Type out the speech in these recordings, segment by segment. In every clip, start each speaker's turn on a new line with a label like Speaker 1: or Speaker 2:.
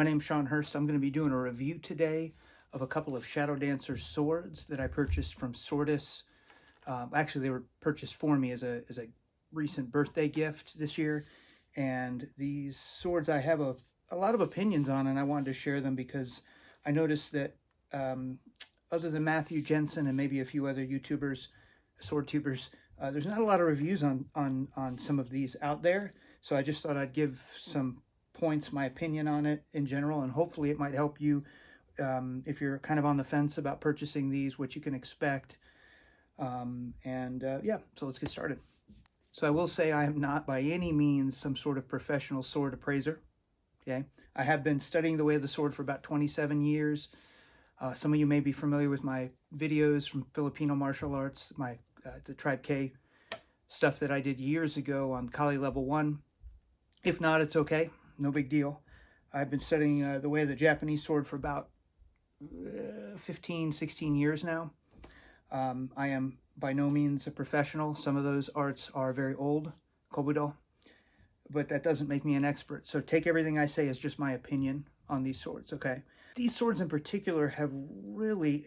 Speaker 1: My name's Sean Hurst. I'm going to be doing a review today of a couple of Shadow Dancer swords that I purchased from Swortis. Actually, they were purchased for me as a recent birthday gift this year. And these swords I have a lot of opinions on, and I wanted to share them because I noticed that other than Matthew Jensen and maybe a few other YouTubers, sword tubers, there's not a lot of reviews on some of these out there. So I just thought I'd give some points, my opinion on it in general, and hopefully it might help you if you're kind of on the fence about purchasing these, what you can expect. Yeah, so let's get started. So I will say I am not by any means some sort of professional sword appraiser. Okay, I have been studying the way of the sword for about 27 years. Some of you may be familiar with my videos from Filipino martial arts, the Tribe K stuff that I did years ago on Kali Level 1. If not, it's okay. No big deal. I've been studying the way of the Japanese sword for about 15, 16 years now. I am by no means a professional. Some of those arts are very old, kobudo, but that doesn't make me an expert. So take everything I say as just my opinion on these swords, okay? These swords in particular have really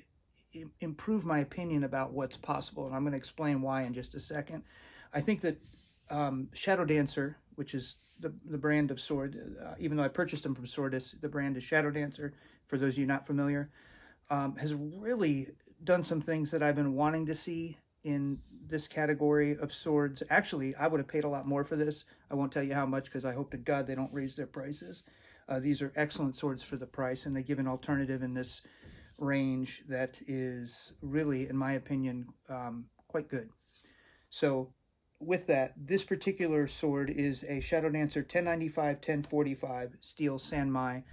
Speaker 1: improved my opinion about what's possible, and I'm going to explain why in just a second. I think that Shadow Dancer, which is the brand of sword, even though I purchased them from Swortis, the brand is Shadow Dancer, for those of you not familiar, has really done some things that I've been wanting to see in this category of swords. Actually, I would have paid a lot more for this. I won't tell you how much because I hope to God they don't raise their prices. These are excellent swords for the price, and they give an alternative in this range that is really, in my opinion, quite good. So with that, this particular sword is a Shadow Dancer 1095-1045 steel Sanmai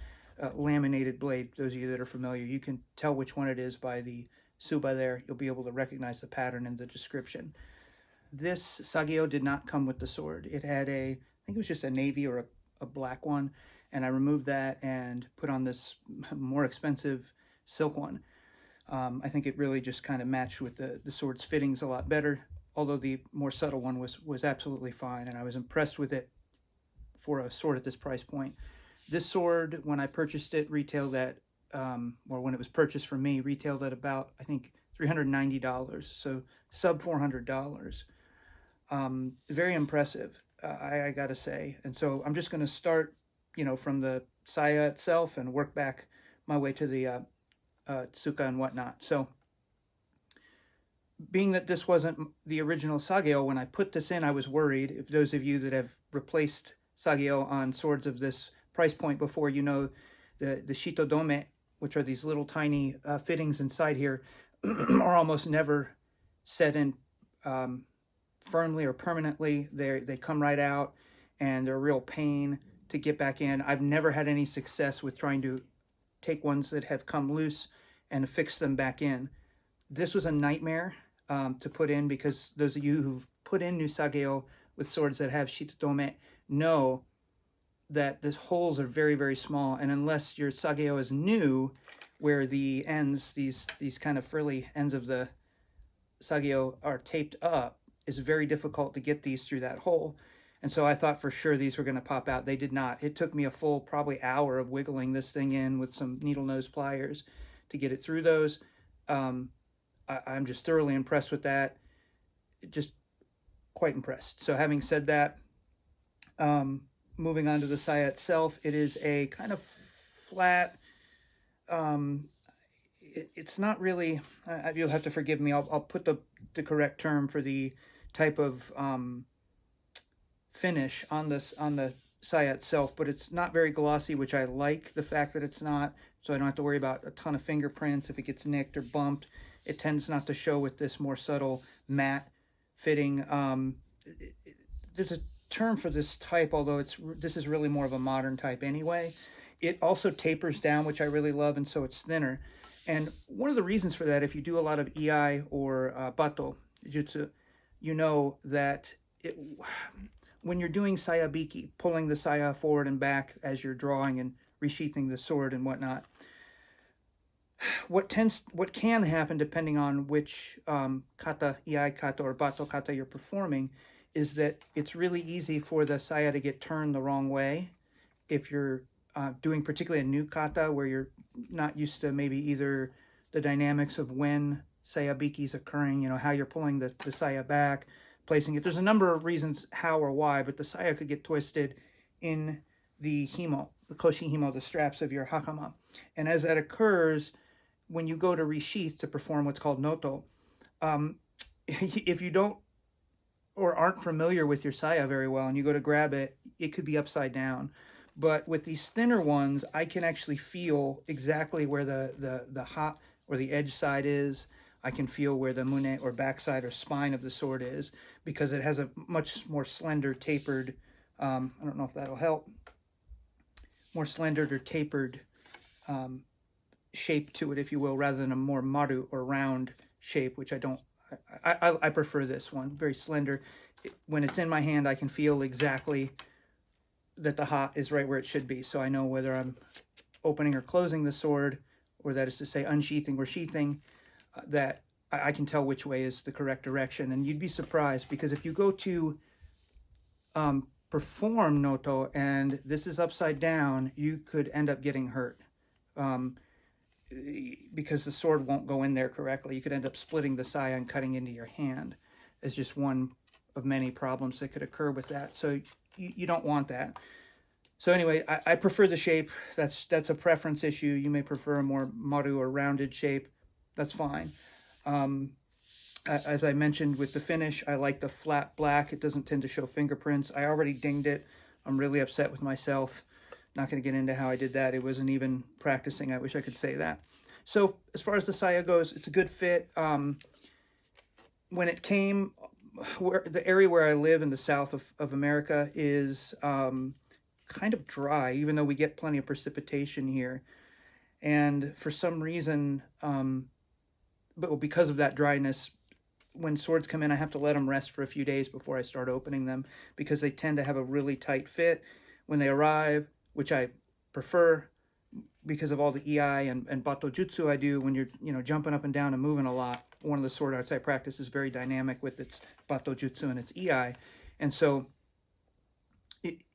Speaker 1: laminated blade. Those of you that are familiar, you can tell which one it is by the tsuba there. You'll be able to recognize the pattern in the description. This sageo did not come with the sword. It had I think it was just a navy or a black one, and I removed that and put on this more expensive silk one. I think it really just kind of matched with the sword's fittings a lot better, although the more subtle one was absolutely fine, and I was impressed with it for a sword at this price point. This sword, when I purchased it, retailed at, or when it was purchased from me, retailed at about, I think, $390, so sub $400. Very impressive, I gotta say. And so I'm just gonna start, from the saya itself and work back my way to the tsuka and whatnot. So being that this wasn't the original sageo, when I put this in, I was worried. If those of you that have replaced sageo on swords of this price point before, you know the shitodome, which are these little tiny fittings inside here, are almost never set in firmly or permanently. They come right out, and they're a real pain to get back in. I've never had any success with trying to take ones that have come loose and fix them back in. This was a nightmare to put in, because those of you who've put in new sageo with swords that have shitodome know that the holes are very, very small, and unless your sageo is new, where the ends, these kind of frilly ends of the sageo are taped up, it's very difficult to get these through that hole. And so I thought for sure these were going to pop out. They did not. It took me a full probably hour of wiggling this thing in with some needle nose pliers to get it through those. I'm just thoroughly impressed with that. Just quite impressed. So having said that, moving on to the saya itself, it is a kind of flat, it's not really, you'll have to forgive me, I'll put the correct term for the type of finish on the saya itself, but it's not very glossy, which I like the fact that it's not, so I don't have to worry about a ton of fingerprints. If it gets nicked or bumped, it tends not to show with this more subtle matte fitting. There's a term for this type, although this is really more of a modern type anyway. It also tapers down, which I really love, and so it's thinner. And one of the reasons for that, if you do a lot of iai or bato jutsu, you know that when you're doing sayabiki, pulling the saya forward and back as you're drawing and resheathing the sword and whatnot, what can happen, depending on which kata, iai kata or bato kata you're performing, is that it's really easy for the saya to get turned the wrong way if you're doing particularly a new kata where you're not used to maybe either the dynamics of when sayabiki is occurring, how you're pulling the saya back, placing it. There's a number of reasons how or why, but the saya could get twisted in the himo, the koshi himo, the straps of your hakama. And as that occurs, when you go to resheath to perform what's called noto, if you don't or aren't familiar with your saya very well and you go to grab it, it could be upside down. But with these thinner ones, I can actually feel exactly where the ha or the edge side is. I can feel where the mune or backside or spine of the sword is because it has a much more slender, tapered, I don't know if that'll help, more slender or tapered shape to it, if you will, rather than a more maru or round shape, which I don't. I prefer this one, very slender. When it's in my hand, I can feel exactly that the ha is right where it should be. So I know whether I'm opening or closing the sword, or that is to say unsheathing or sheathing, that I can tell which way is the correct direction. And you'd be surprised because if you go to perform noto and this is upside down, you could end up getting hurt. Because the sword won't go in there correctly. You could end up splitting the saya and cutting into your hand. It's just one of many problems that could occur with that. So you don't want that. So anyway, I prefer the shape. That's a preference issue. You may prefer a more maru or rounded shape. That's fine. As I mentioned with the finish, I like the flat black. It doesn't tend to show fingerprints. I already dinged it. I'm really upset with myself. Not going to get into how I did that. It wasn't even practicing. I wish I could say that. So as far as the saya goes, it's a good fit. When it came, the area where I live in the south of America is kind of dry, even though we get plenty of precipitation here. And for some reason, but because of that dryness, when swords come in, I have to let them rest for a few days before I start opening them because they tend to have a really tight fit when they arrive, which I prefer because of all the EI and bato jutsu I do when you're jumping up and down and moving a lot. One of the sword arts I practice is very dynamic with its bato jutsu and its EI. And so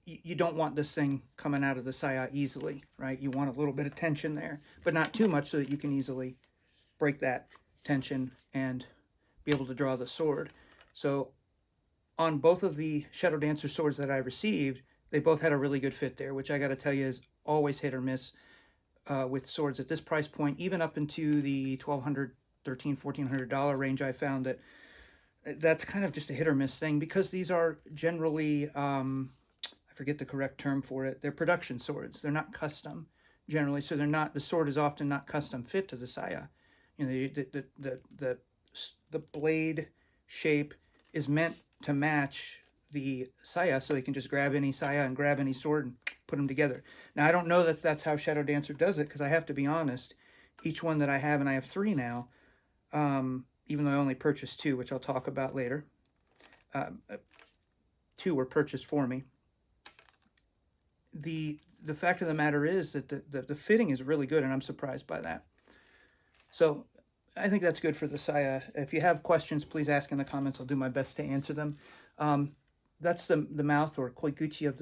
Speaker 1: you don't want this thing coming out of the saya easily, right? You want a little bit of tension there, but not too much so that you can easily break that tension and be able to draw the sword. So on both of the Shadow Dancer swords that I received, they both had a really good fit there, which I got to tell you is always hit or miss with swords at this price point. Even up into the $1,200, $1,300, $1,400 range, I found that that's kind of just a hit or miss thing because these are generally, I forget the correct term for it, they're production swords. They're not custom generally, so they're not. The sword is often not custom fit to the saya. The blade shape is meant to match the saya, so they can just grab any saya and grab any sword and put them together. Now, I don't know that that's how Shadow Dancer does it, because I have to be honest, each one that I have, and I have 3 now, even though I only purchased 2, which I'll talk about later. 2 were purchased for me. The fact of the matter is that the fitting is really good, and I'm surprised by that. So I think that's good for the saya. If you have questions, please ask in the comments. I'll do my best to answer them. That's the mouth or koiguchi of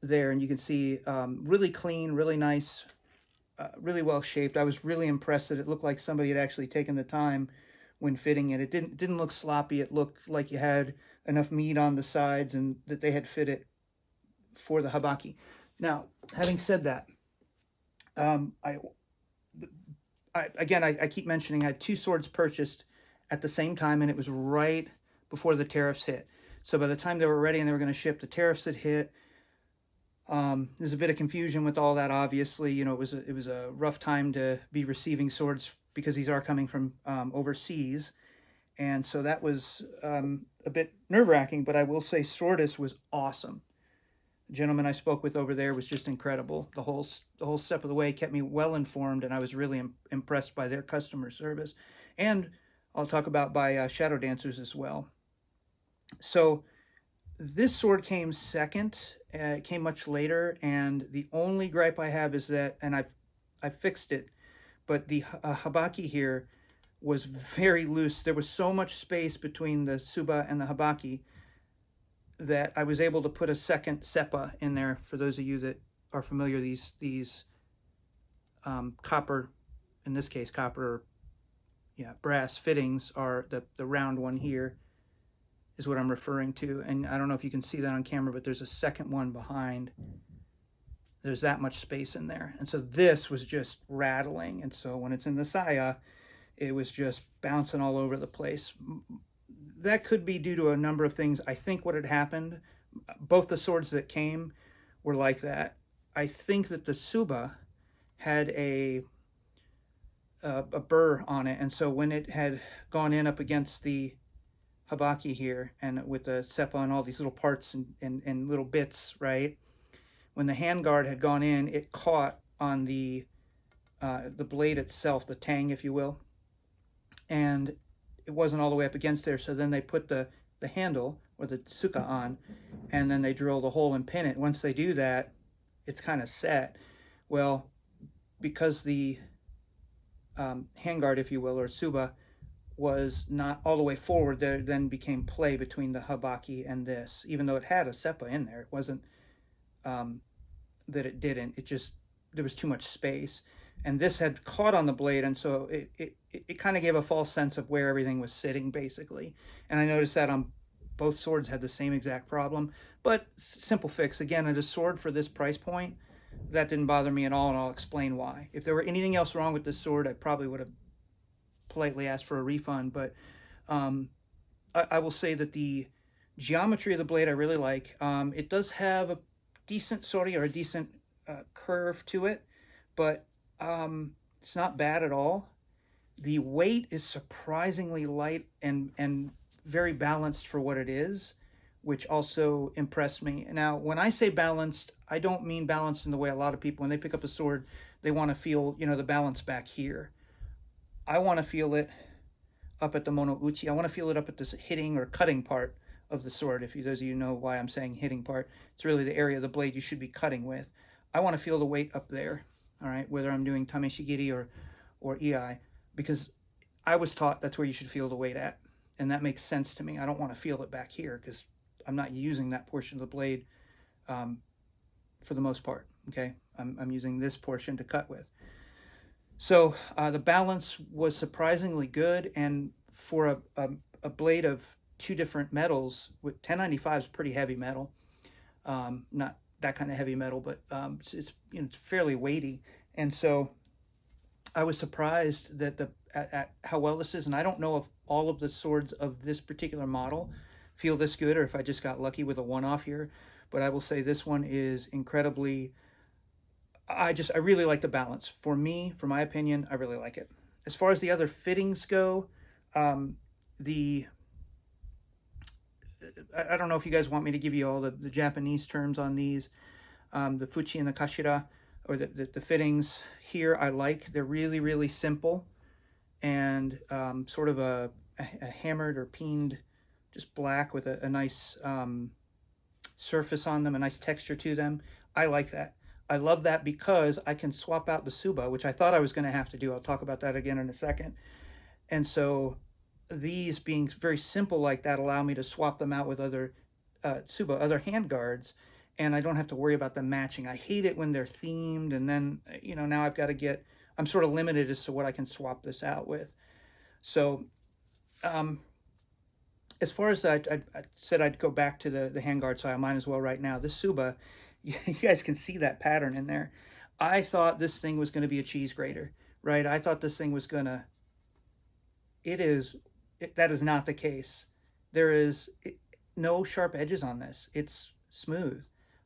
Speaker 1: there, and you can see really clean, really nice, really well shaped. I was really impressed that it looked like somebody had actually taken the time when fitting it. It didn't look sloppy. It looked like you had enough meat on the sides and that they had fit it for the habaki. Now, having said that, I keep mentioning I had 2 swords purchased at the same time, and it was right before the tariffs hit. So by the time they were ready and they were going to ship, the tariffs had hit. There's a bit of confusion with all that, obviously. It was a rough time to be receiving swords because these are coming from overseas. And so that was a bit nerve-wracking, but I will say Swordist was awesome. The gentleman I spoke with over there was just incredible. The whole step of the way kept me well informed, and I was really impressed by their customer service. And I'll talk about by Shadow Dancers as well. So this sword came second. It came much later, and the only gripe I have is that, and I fixed it, but the habaki here was very loose. There was so much space between the tsuba and the habaki that I was able to put a second seppa in there for those of you that are familiar, these copper, in this case copper, brass fittings are the round one here is what I'm referring to. And I don't know if you can see that on camera, but there's a second one behind. There's that much space in there. And so this was just rattling. And so when it's in the saya, it was just bouncing all over the place. That could be due to a number of things. I think what had happened, both the swords that came were like that. I think that the tsuba had a burr on it. And so when it had gone in up against the habaki here, and with the seppa and all these little parts and little bits, right? When the handguard had gone in, it caught on the blade itself, the tang, if you will, and it wasn't all the way up against there. So then they put the handle or the tsuka on, and then they drill the hole and pin it. Once they do that, it's kind of set. Well, because the handguard, if you will, or tsuba, was not all the way forward, there then became play between the habaki and this, even though it had a seppa in there. It wasn't that it didn't. It just, there was too much space. And this had caught on the blade, and so it kind of gave a false sense of where everything was sitting, basically. And I noticed that on both swords had the same exact problem. But simple fix. Again, at a sword for this price point, that didn't bother me at all, and I'll explain why. If there were anything else wrong with this sword, I probably would have politely asked for a refund. But I will say that the geometry of the blade I really like. It does have a decent sori, or a decent curve to it, but it's not bad at all. The weight is surprisingly light and very balanced for what it is, which also impressed me. Now, when I say balanced, I don't mean balanced in the way a lot of people, when they pick up a sword, they want to feel, the balance back here. I want to feel it up at the monouchi. I want to feel it up at this hitting or cutting part of the sword. If those of you know why I'm saying hitting part, it's really the area of the blade you should be cutting with. I want to feel the weight up there, all right, whether I'm doing tameshigiri or iai, because I was taught that's where you should feel the weight at, and that makes sense to me. I don't want to feel it back here because I'm not using that portion of the blade for the most part, okay? I'm using this portion to cut with. So the balance was surprisingly good, and for a blade of two different metals, with 1095 is pretty heavy metal, not that kind of heavy metal, but it's fairly weighty, and so I was surprised that at how well this is. And I don't know if all of the swords of this particular model feel this good, or if I just got lucky with a one-off here, but I will say this one is incredibly. I really like the balance. For me, for my opinion, I really like it. As far as the other fittings go, I don't know if you guys want me to give you all the Japanese terms on these. The fuchi and the kashira, or the fittings here, I like. They're really, really simple, and sort of a hammered or peened, just black with a nice surface on them, a nice texture to them. I like that. I love that because I can swap out the tsuba, which I thought I was going to have to do. I'll talk about that again in a second. And so these being very simple like that allow me to swap them out with other tsuba, other hand guards, and I don't have to worry about them matching. I hate it when they're themed, and then, now I've got to I'm sort of limited as to what I can swap this out with. So as far as I said I'd go back to the handguard, so I might as well right now. This tsuba, you guys can see that pattern in there. I thought this thing was going to be a cheese grater, right? I thought this thing was going to... That is not the case. There is no sharp edges on this. It's smooth.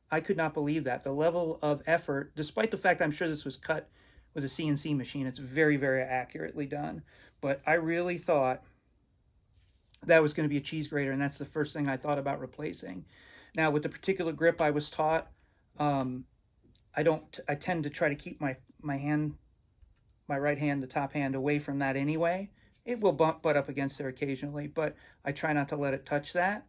Speaker 1: I could not believe that. The level of effort, despite the fact I'm sure this was cut with a CNC machine, it's very, very accurately done. But I really thought that was going to be a cheese grater, and that's the first thing I thought about replacing. Now, with the particular grip I was taught, I tend to try to keep my right hand, the top hand, away from that anyway. It will butt up against there occasionally, but I try not to let it touch that,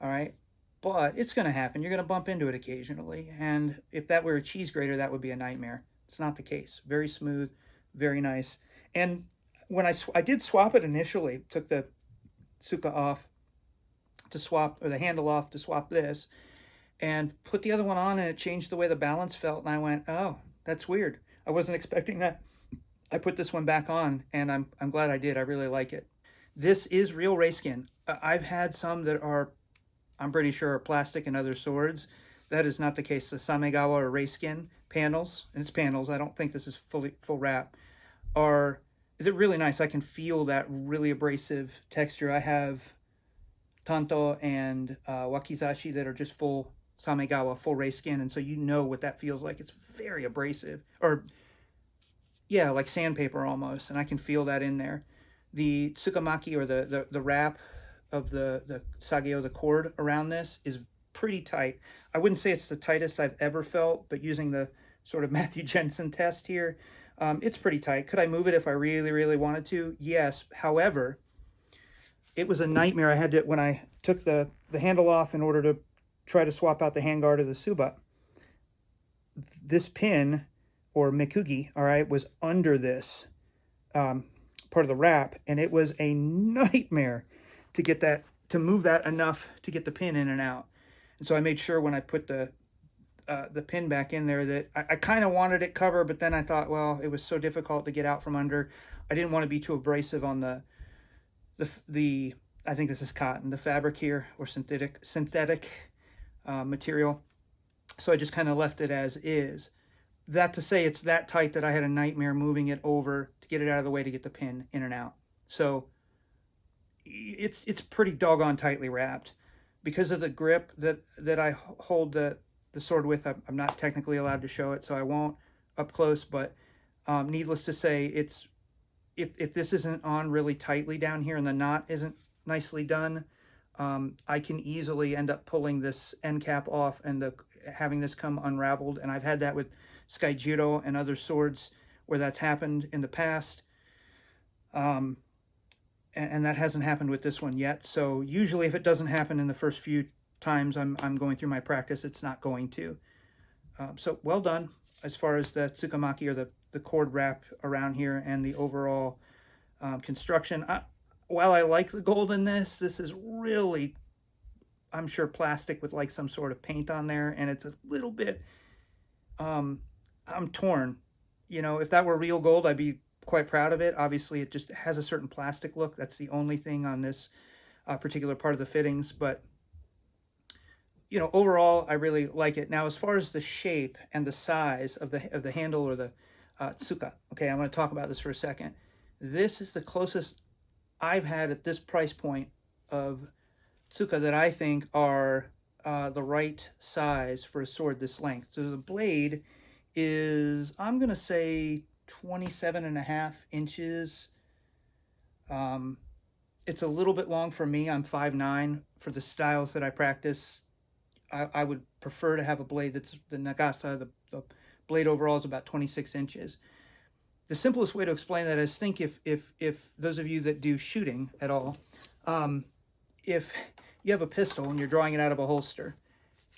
Speaker 1: all right? But it's going to happen. You're going to bump into it occasionally, and if that were a cheese grater, that would be a nightmare. It's not the case. Very smooth, very nice. And when I did swap it initially, took the tsuka off to swap, or the handle off to swap this, and put the other one on, and it changed the way the balance felt. And I went, oh, that's weird. I wasn't expecting that. I put this one back on, and I'm glad I did. I really like it. This is real ray skin. I've had some that are, I'm pretty sure, are plastic and other swords. That is not the case. The Samegawa or ray skin panels, and it's panels, I don't think this is full wrap, they're really nice. I can feel that really abrasive texture. I have Tanto and Wakizashi that are just full Samegawa, full ray skin, and so you know what that feels like. It's very abrasive, or yeah, like sandpaper almost, and I can feel that in there. The tsukamaki, or the wrap of the sageo, the cord around this, is pretty tight. I wouldn't say it's the tightest I've ever felt, but using the sort of Matthew Jensen test here, it's pretty tight. Could I move it if I really, really wanted to? Yes. However, it was a nightmare. I had to, when I took the handle off in order to try to swap out the handguard of the Suba, this pin, or mikugi, all right, was under this part of the wrap, and it was a nightmare to get that, to move that enough to get the pin in and out. And so I made sure when I put the pin back in there that I kind of wanted it covered, but then I thought, well, it was so difficult to get out from under. I didn't want to be too abrasive on the I think this is cotton, the fabric here, or synthetic material. So I just kind of left it as is. That to say, it's that tight that I had a nightmare moving it over to get it out of the way to get the pin in and out. So it's pretty doggone tightly wrapped. Because of the grip that I hold the sword with, I'm not technically allowed to show it, so I won't up close, but needless to say, it's if this isn't on really tightly down here and the knot isn't nicely done, I can easily end up pulling this end cap off and having this come unraveled. And I've had that with Skyjiro and other swords where that's happened in the past. And that hasn't happened with this one yet. So usually if it doesn't happen in the first few times I'm going through my practice, it's not going to. So well done as far as the tsukamaki, or the cord wrap around here, and the overall construction. While I like the gold in this, this is really, I'm sure, plastic with like some sort of paint on there, and it's a little bit, I'm torn. You know, if that were real gold, I'd be quite proud of it. Obviously, it just has a certain plastic look. That's the only thing on this particular part of the fittings, but you know, overall, I really like it. Now, as far as the shape and the size of the handle, or the tsuka, okay, I'm going to talk about this for a second. This is the closest I've had at this price point of tsuka that I think are the right size for a sword this length. So the blade is, I'm going to say, 27.5 inches. It's a little bit long for me. I'm 5'9". For the styles that I practice, I would prefer to have a blade that's the Nagasa. The blade overall is about 26 inches. The simplest way to explain that is, think if those of you that do shooting at all, if you have a pistol and you're drawing it out of a holster,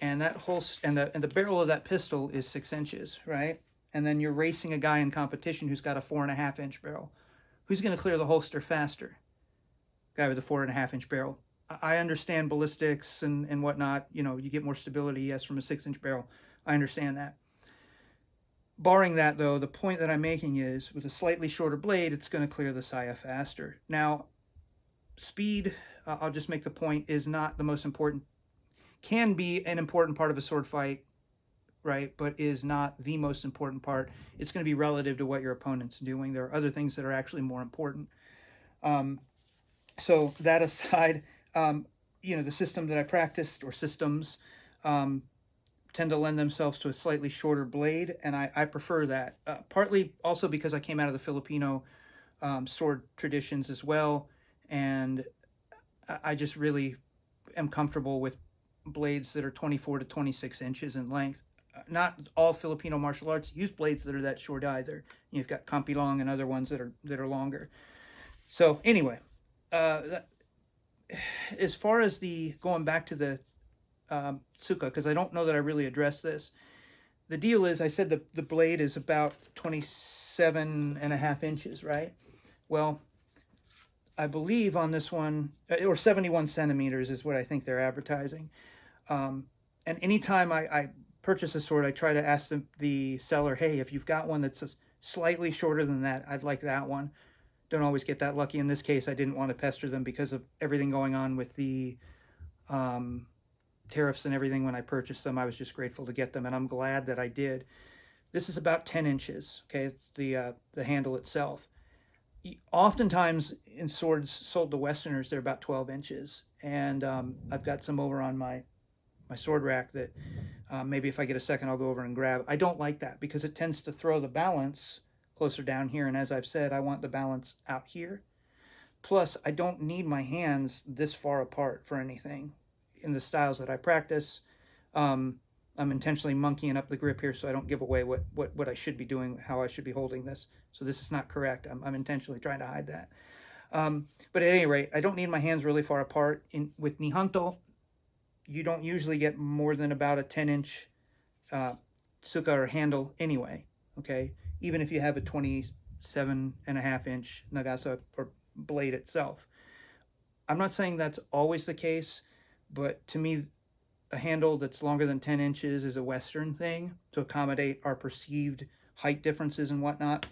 Speaker 1: and that holster and the barrel of that pistol is 6 inches, right? And then you're racing a guy in competition who's got a 4.5-inch barrel. Who's going to clear the holster faster? Guy with a 4.5-inch barrel. I understand ballistics and whatnot. You know, you get more stability, yes, from a 6-inch barrel. I understand that. Barring that, though, the point that I'm making is, with a slightly shorter blade, it's going to clear the saya faster. Now, speed, I'll just make the point, is not the most important. Can be an important part of a sword fight, right, but is not the most important part. It's going to be relative to what your opponent's doing. There are other things that are actually more important. So that aside, you know, the system that I practiced, or systems, tend to lend themselves to a slightly shorter blade, and I prefer that. Partly also because I came out of the Filipino sword traditions as well, and I just really am comfortable with blades that are 24 to 26 inches in length. Not all Filipino martial arts use blades that are that short either. You've got kampilong and other ones that are longer. So anyway, as far as the going back to the tsuka, because I don't know that I really addressed this. The deal is, I said the blade is about 27.5 inches, right? Well, I believe on this one, or 71 centimeters is what I think they're advertising. And anytime I purchase a sword, I try to ask the seller, hey, if you've got one that's slightly shorter than that, I'd like that one. Don't always get that lucky. In this case, I didn't want to pester them because of everything going on with the tariffs and everything when I purchased them. I was just grateful to get them, and I'm glad that I did. This is about 10 inches, okay, the handle itself. Oftentimes in swords sold to Westerners, they're about 12 inches. And I've got some over on my sword rack that maybe if I get a second, I'll go over and grab. I don't like that because it tends to throw the balance closer down here. And as I've said, I want the balance out here. Plus, I don't need my hands this far apart for anything in the styles that I practice. I'm intentionally monkeying up the grip here so I don't give away what I should be doing, how I should be holding this. So this is not correct. I'm intentionally trying to hide that. But at any rate, I don't need my hands really far apart. With Nihonto, you don't usually get more than about a 10-inch tsuka or handle anyway, okay? Even if you have a 27.5-inch nagasa or blade itself. I'm not saying that's always the case, but to me, a handle that's longer than 10 inches is a Western thing to accommodate our perceived height differences and whatnot.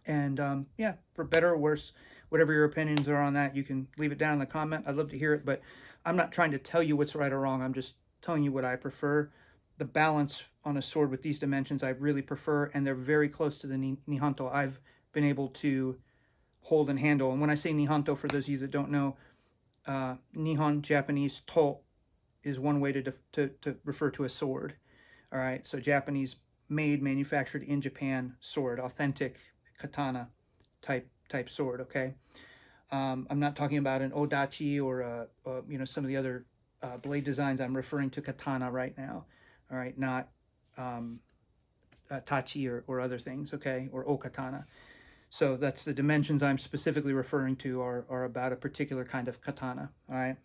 Speaker 1: And yeah, for better or worse, whatever your opinions are on that, you can leave it down in the comment. I'd love to hear it, but I'm not trying to tell you what's right or wrong. I'm just telling you what I prefer. The balance on a sword with these dimensions I really prefer, and they're very close to the Nihonto I've been able to hold and handle. And when I say Nihonto, for those of you that don't know, Nihon, Japanese, to is one way to refer to a sword. All right, so Japanese made, manufactured in Japan sword, authentic katana type sword, okay? I'm not talking about an odachi or some of the other blade designs. I'm referring to katana right now, all right, not tachi or other things, okay, or okatana. So that's the dimensions I'm specifically referring to are about a particular kind of katana, all right?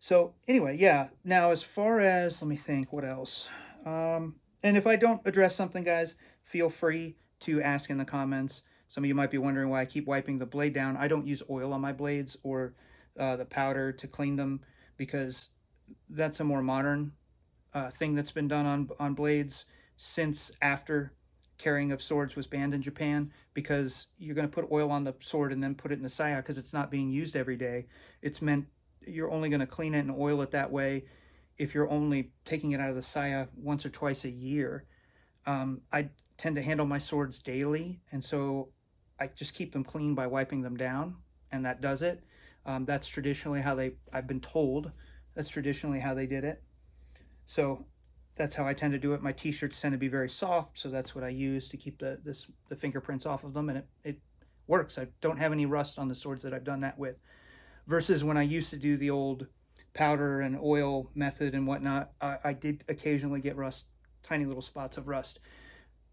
Speaker 1: So anyway, yeah, now as far as, let me think, what else? And if I don't address something, guys, feel free to ask in the comments. Some of you might be wondering why I keep wiping the blade down. I don't use oil on my blades or the powder to clean them because that's a more modern thing that's been done on blades since after carrying of swords was banned in Japan, because you're going to put oil on the sword and then put it in the saya because it's not being used every day. It's meant you're only going to clean it and oil it that way if you're only taking it out of the saya once or twice a year. I tend to handle my swords daily, and so I just keep them clean by wiping them down, and that does it. That's traditionally how I've been told, that's traditionally how they did it. So that's how I tend to do it. My t-shirts tend to be very soft, so that's what I use to keep the fingerprints off of them, and it works. I don't have any rust on the swords that I've done that with. Versus when I used to do the old powder and oil method and whatnot, I did occasionally get rust, tiny little spots of rust.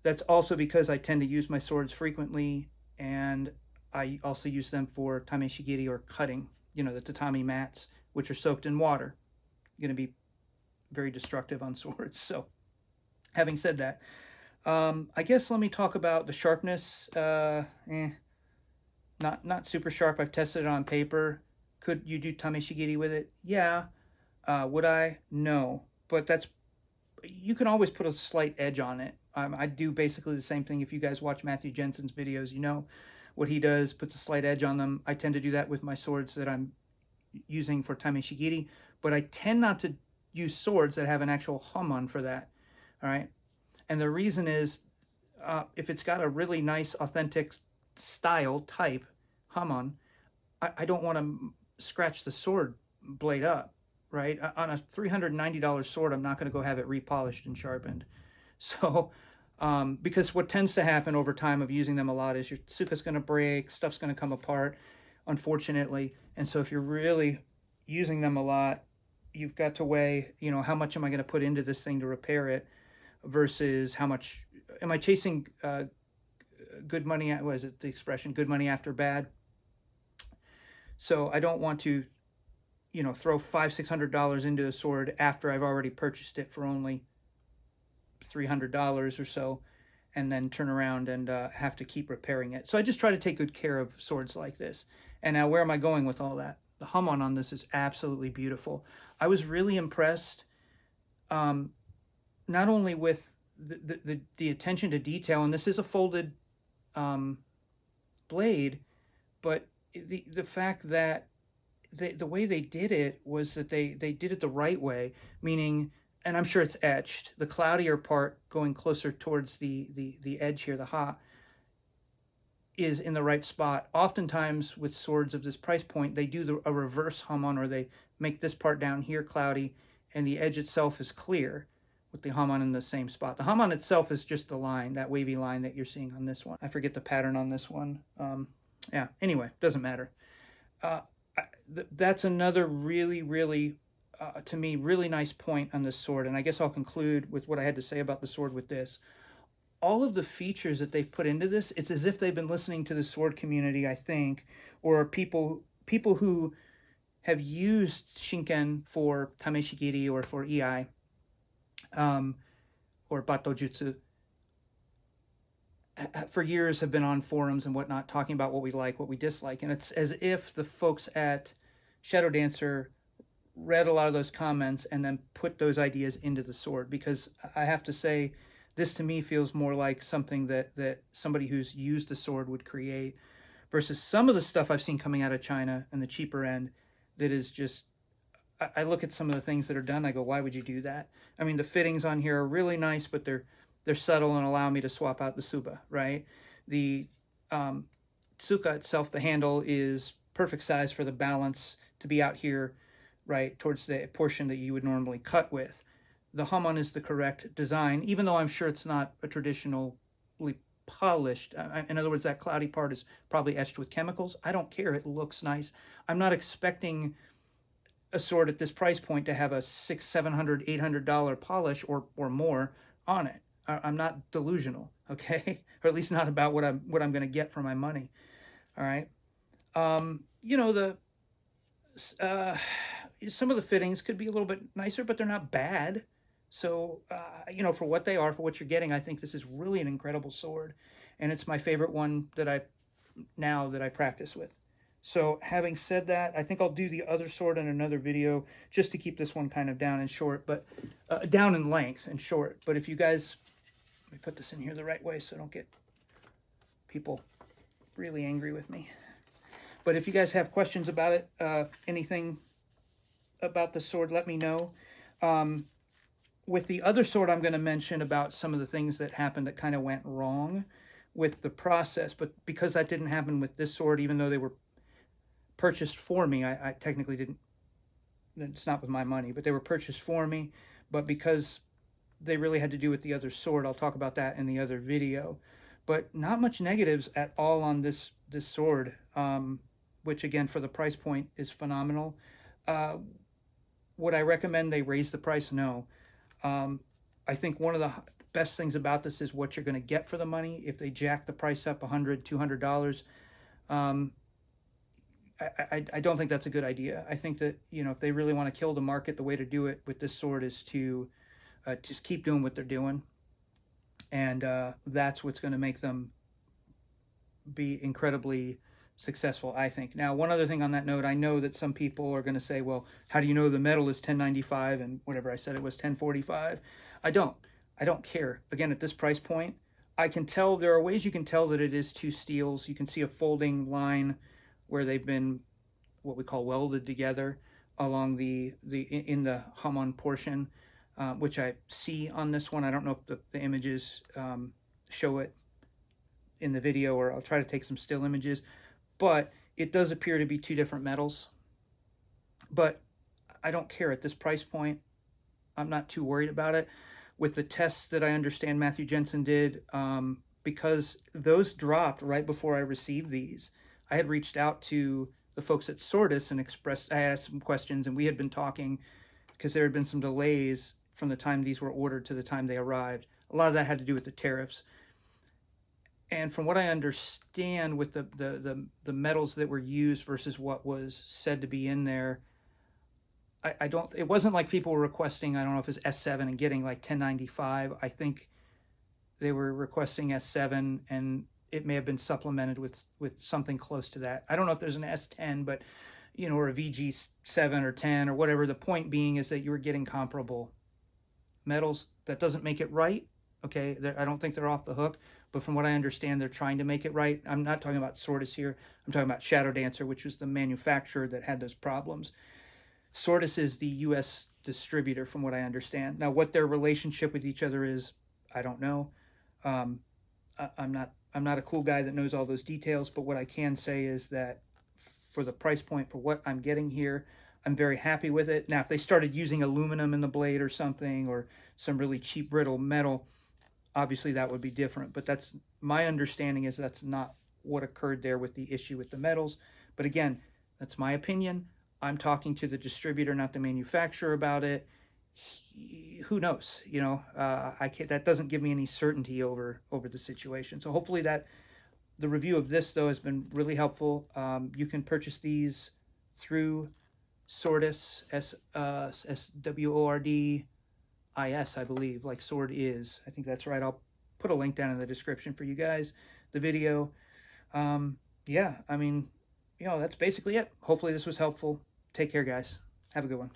Speaker 1: That's also because I tend to use my swords frequently, and I also use them for tameshigiri or cutting, the tatami mats, which are soaked in water. Going to be very destructive on swords. So having said that, I guess let me talk about the sharpness. Not super sharp. I've tested it on paper. Could you do tameshigiri with it? Yeah. Would I? No. But you can always put a slight edge on it. I do basically the same thing. If you guys watch Matthew Jensen's videos, you know what he does, puts a slight edge on them. I tend to do that with my swords that I'm using for tameshigiri, but I tend not to use swords that have an actual hamon for that, all right? And the reason is, if it's got a really nice, authentic style type hamon, I don't want to scratch the sword blade up, right? On a $390 sword, I'm not going to go have it repolished and sharpened. So, because what tends to happen over time of using them a lot is your tsuka's going to break, stuff's going to come apart, unfortunately. And so if you're really using them a lot, you've got to weigh, how much am I going to put into this thing to repair it versus how much am I chasing good money, what is it, the expression, good money after bad? So I don't want to, throw $500-600 into a sword after I've already purchased it for only $300 or so, and then turn around and have to keep repairing it. So I just try to take good care of swords like this. And now where am I going with all that? The hamon on this is absolutely beautiful. I was really impressed, not only with the attention to detail, and this is a folded blade, but the fact that the way they did it was that they did it the right way, meaning, and I'm sure it's etched, the cloudier part going closer towards the edge here, the ha, is in the right spot. Oftentimes with swords of this price point, they do a reverse hamon, or they make this part down here cloudy and the edge itself is clear with the hamon in the same spot. The hamon itself is just the line, that wavy line that you're seeing on this one. I forget the pattern on this one. Yeah, anyway, doesn't matter. That's another really, to me, really nice point on this sword. And I guess I'll conclude with what I had to say about the sword with this. All of the features that they've put into this, it's as if they've been listening to the sword community, I think, or people who have used shinken for tameshigiri or for iai, or batojutsu, for years have been on forums and whatnot talking about what we like, what we dislike. And it's as if the folks at Shadow Dancer read a lot of those comments and then put those ideas into the sword, because I have to say, this to me feels more like something that somebody who's used the sword would create, versus some of the stuff I've seen coming out of China and the cheaper end that is just, I look at some of the things that are done, I go, why would you do that? I mean, the fittings on here are really nice, but they're subtle and allow me to swap out the tsuba, right? The tsuka itself, the handle, is perfect size for the balance to be out here, right, towards the portion that you would normally cut with. The hamon is the correct design, even though I'm sure it's not a traditionally polished. In other words, that cloudy part is probably etched with chemicals. I don't care. It looks nice. I'm not expecting a sword at this price point to have a $600, $700, $800 polish or more on it. I'm not delusional, okay? Or at least not about what I'm going to get for my money. All right. You know, some of the fittings could be a little bit nicer, but they're not bad. So, you know, for what they are, for what you're getting, I think this is really an incredible sword. And it's my favorite one that I practice with. So having said that, I think I'll do the other sword in another video just to keep this one kind of down and short, but down in length and short. But if you guys, let me put this in here the right way so I don't get people really angry with me. But if you guys have questions about it, anything about the sword, let me know. With the other sword, I'm going to mention about some of the things that happened that kind of went wrong with the process. But because that didn't happen with this sword, even though they were purchased for me, I technically didn't, it's not with my money, but they were purchased for me. But because they really had to do with the other sword, I'll talk about that in the other video. But not much negatives at all on this sword, which again, for the price point, is phenomenal. Would I recommend they raise the price? No. I think one of the best things about this is what you're going to get for the money. If they jack the price up $100, $200, I don't think that's a good idea. I think that, you know, if they really want to kill the market, the way to do it with this sword is to just keep doing what they're doing. And that's what's going to make them be incredibly successful, I think. Now, one other thing on that note, I know that some people are going to say, well, how do you know the metal is 1095 and whatever I said it was 1045? I don't care. Again, at this price point, I can tell, there are ways you can tell that it is two steels. You can see a folding line where they've been what we call welded together along in the hamon portion, which I see on this one. I don't know if the images show it in the video, or I'll try to take some still images. But it does appear to be two different metals. But I don't care at this price point. I'm not too worried about it. With the tests that I understand Matthew Jensen did, because those dropped right before I received these, I had reached out to the folks at Swordas and I asked some questions, and we had been talking because there had been some delays from the time these were ordered to the time they arrived. A lot of that had to do with the tariffs. And from what I understand with the metals that were used versus what was said to be in there, it wasn't like people were requesting, I don't know if it's S7 and getting like 1095. I think they were requesting S7 and it may have been supplemented with something close to that. I don't know if there's an S10, but you know, or a VG7 or 10 or whatever. The point being is that you were getting comparable metals. That doesn't make it right. Okay, I don't think they're off the hook, but from what I understand, they're trying to make it right. I'm not talking about Sortis here. I'm talking about Shadow Dancer, which was the manufacturer that had those problems. Sortis is the U.S. distributor, from what I understand. Now, what their relationship with each other is, I don't know. I'm not a cool guy that knows all those details, but what I can say is that for the price point for what I'm getting here, I'm very happy with it. Now, if they started using aluminum in the blade or something, or some really cheap brittle metal, obviously that would be different. But that's my understanding, is that's not what occurred there with the issue with the metals. But again, that's my opinion. I'm talking to the distributor, not the manufacturer, about it. Who knows? You know, I can't, that doesn't give me any certainty over the situation. So hopefully that the review of this, though, has been really helpful. You can purchase these through Swordis, SWORDIS, I believe, like Sword is. I think that's right. I'll put a link down in the description for you guys, the video. Yeah, I mean, you know, that's basically it. Hopefully this was helpful. Take care, guys. Have a good one.